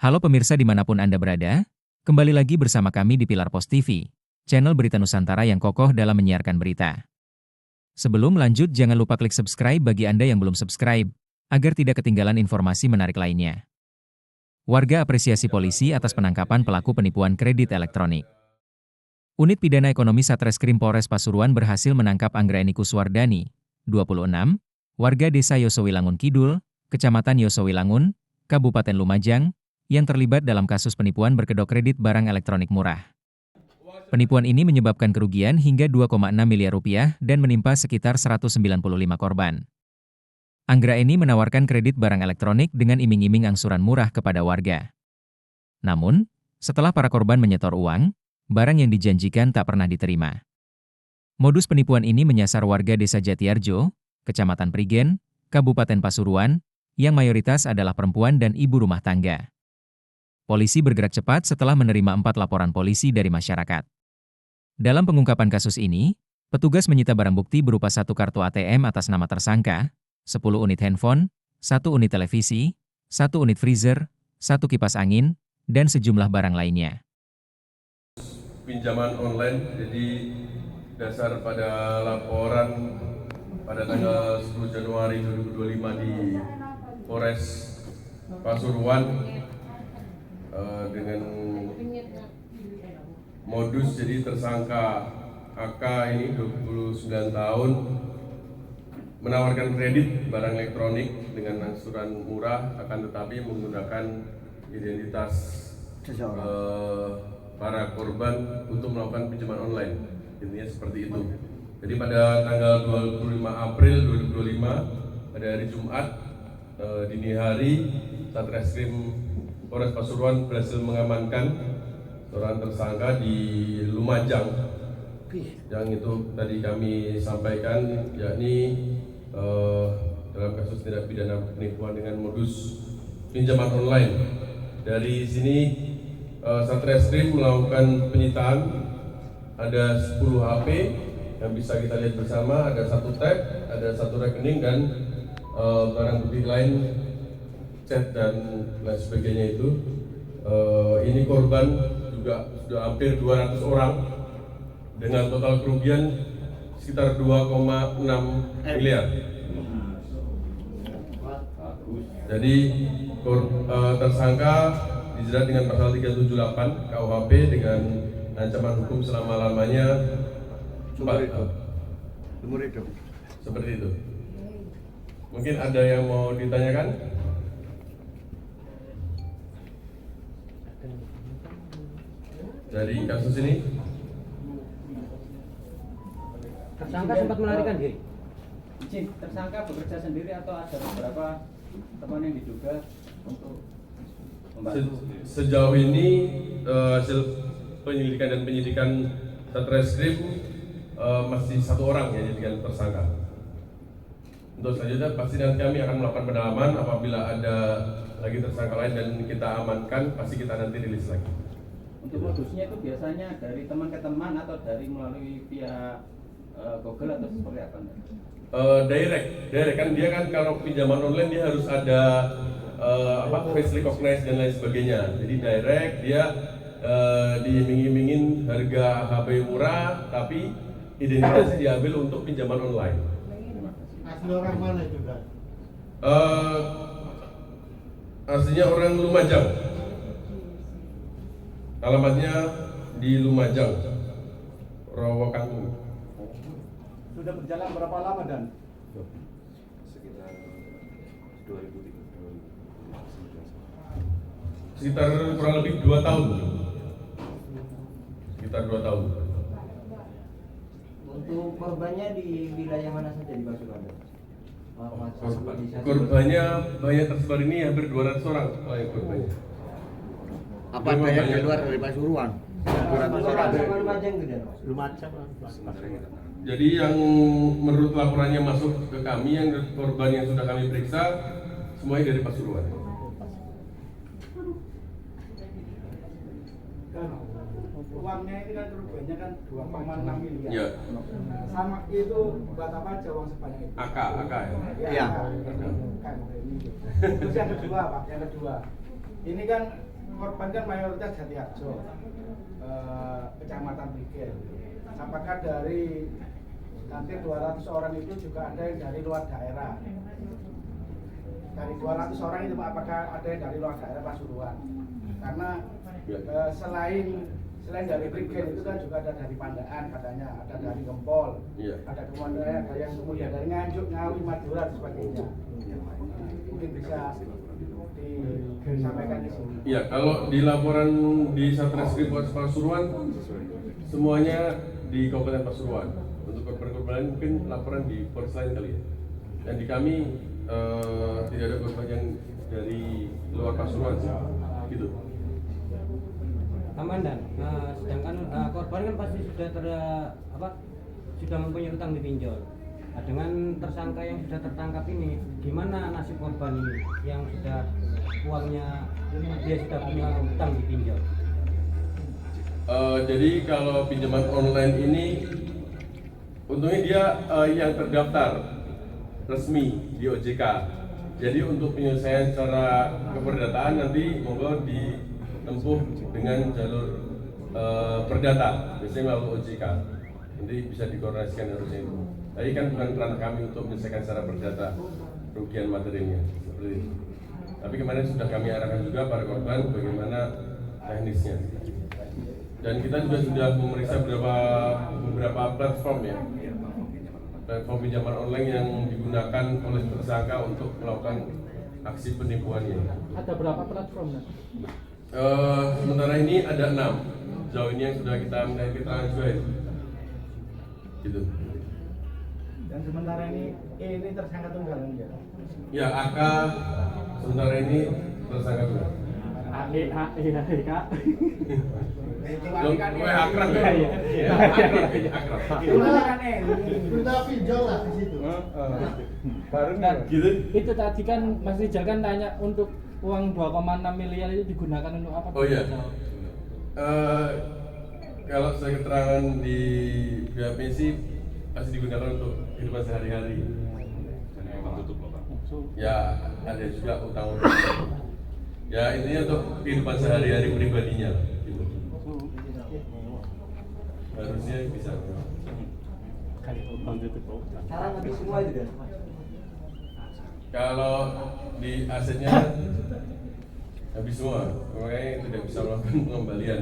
Halo pemirsa dimanapun Anda berada, kembali lagi bersama kami di Pilar Pos TV, channel berita Nusantara yang kokoh dalam menyiarkan berita. Sebelum lanjut jangan lupa klik subscribe bagi Anda yang belum subscribe, agar tidak ketinggalan informasi menarik lainnya. Warga apresiasi polisi atas penangkapan pelaku penipuan kredit elektronik. Unit Pidana Ekonomi Satreskrim Polres Pasuruan berhasil menangkap Anggraeni Kuswardani, 26, warga desa Yosowilangun Kidul, Kecamatan Yosowilangun, Kabupaten Lumajang, yang terlibat dalam kasus penipuan berkedok kredit barang elektronik murah. Penipuan ini menyebabkan kerugian hingga 2,6 miliar rupiah dan menimpa sekitar 195 korban. Anggraeni menawarkan kredit barang elektronik dengan iming-iming angsuran murah kepada warga. Namun, setelah para korban menyetor uang, barang yang dijanjikan tak pernah diterima. Modus penipuan ini menyasar warga desa Jatiarjo, Kecamatan Prigen, Kabupaten Pasuruan, yang mayoritas adalah perempuan dan ibu rumah tangga. Polisi bergerak cepat setelah menerima 4 laporan polisi dari masyarakat. Dalam pengungkapan kasus ini, petugas menyita barang bukti berupa 1 kartu ATM atas nama tersangka, 10 unit handphone, 1 unit televisi, 1 unit freezer, 1 kipas angin, dan sejumlah barang lainnya. Pinjaman online, jadi dasar pada laporan pada tanggal 10 Januari 2025 di Polres Pasuruan dengan modus jadi tersangka AK ini 29 tahun menawarkan kredit barang elektronik dengan angsuran murah akan tetapi menggunakan identitas para korban untuk melakukan pinjaman online. Intinya seperti itu. Jadi pada tanggal 25 April 2025 pada hari Jumat dini hari Satreskrim Polres Pasuruan berhasil mengamankan seorang tersangka di Lumajang yang itu tadi kami sampaikan, yakni dalam kasus tindak pidana penipuan dengan modus pinjaman online. Dari sini Satreskrim melakukan penyitaan, ada 10 HP yang bisa kita lihat bersama, ada 1 tab, ada 1 rekening dan barang bukti lain, chat dan lain sebagainya itu. Ini korban juga sudah hampir 200 orang dengan total kerugian sekitar 2,6 miliar. Jadi tersangka dijerat dengan pasal 378 KUHP dengan ancaman hukum selama-lamanya 4 tahun. Seperti itu. Mungkin ada yang mau ditanyakan? Dari kasus ini? Tersangka sempat melarikan diri. Izin, tersangka bekerja sendiri atau ada beberapa teman yang diduga untuk membantu? Sejauh ini hasil penyelidikan dan penyidikan Satreskrim masih 1 orang yang dijadikan tersangka. Untuk selanjutnya pasti nanti kami akan melakukan pendalaman. Apabila ada lagi tersangka lain dan kita amankan, pasti kita nanti rilis lagi. Untuk modusnya itu biasanya dari teman ke teman atau dari melalui via Google atau seperti apa? Direct kan dia kan kalau pinjaman online dia harus ada face recognize dan lain sebagainya. Jadi direct dia diiming-imingin harga HP murah tapi identitasnya diambil untuk pinjaman online. Asli orang mana juga? Aslinya orang Lumajang. Alamatnya di Lumajang, Rawakantung. Sudah berjalan berapa lama dan? Sekitar 2013. Sekitar kurang lebih 2 tahun. Sekitar 2 tahun. Untuk korbannya di wilayah mana saja di Pasuruan? Korbannya banyak tersebar ini hampir 200 orang. Korbannya. Apa ada yang di luar dari Pasuruan? 200 orang. Lumajang gitu. Lumajang. Jadi yang menurut laporannya masuk ke kami, yang korban yang sudah kami periksa semuanya dari Pasuruan. Uangnya ini kan kerugiannya kan 2,6 miliar. Ya. Sama itu buat apa aja uang sebanyak itu? AK ya. Iya. Terus yang kedua Pak, yang kedua. Ini kan korban kan mayoritas Jatiharjo, Kecamatan Brigel. Apakah dari hampir 200 orang itu juga ada yang dari luar daerah? Dari 200 orang itu Pak, apakah ada yang dari luar daerah Pasuruan? Karena selain dari Brigel itu kan juga ada dari Pandaan katanya, ada dari Gempol, ada kemudian ada yang kemudian dari Nganjuk, Ngawi, Madura dan sebagainya. Mungkin bisa disampaikan di sini. Iya, kalau di laporan di Satreskrim Polres Pasuruan semuanya di Kabupaten Pasuruan. Untuk korban-korban lain mungkin laporan di Polres lain kali ya. Dan di kami tidak ada korban yang dari luar Pasuruan sih. Gitu. Komandan, sedangkan korban kan pasti sudah sudah mempunyai utang di pinjol. Nah, dengan tersangka yang sudah tertangkap ini, gimana nasib korban ini yang sudah uangnya dia sudah punya utang di pinjol? Jadi kalau pinjaman online ini untungnya dia yang terdaftar resmi di OJK. Jadi untuk penyelesaian secara keperdataan nanti monggo ditempuh dengan jalur perdata, biasanya melalui OJK. Nanti bisa dikoordinasikan harusnya itu. Tapi kan bukan ranah kami untuk menyelesaikan secara perdata kerugian materinya seperti itu. Tapi kemarin sudah kami arahkan juga para korban bagaimana teknisnya. Dan kita juga sudah memeriksa beberapa platform ya, platform pinjaman online yang digunakan oleh tersangka untuk melakukan aksi penipuannya. Ada berapa platform? Sementara ini ada 6. Sejauh ini yang sudah kita minta keterangan juga itu. Gitu. Dan sementara ini tersangka tunggal ya? Ya, AK sementara ini tersangka tunggal. Kak. Gue akrab ya? Iya, akrab. Kita pinjol lah di situ. Gitu. Itu tadi kan Mas Rijal kan tanya untuk uang 2,6 miliar itu digunakan untuk apa? Oh iya. Kalau saya keterangan di BAP sih pasti digunakan untuk kehidupan sehari-hari. Ya, ada juga utang-utang. Ya intinya untuk kehidupan sehari-hari pribadinya. Gitu. Harusnya bisa. Sekarang habis semua itu kan? Kalau di asetnya habis semua, makanya tidak bisa melakukan pengembalian.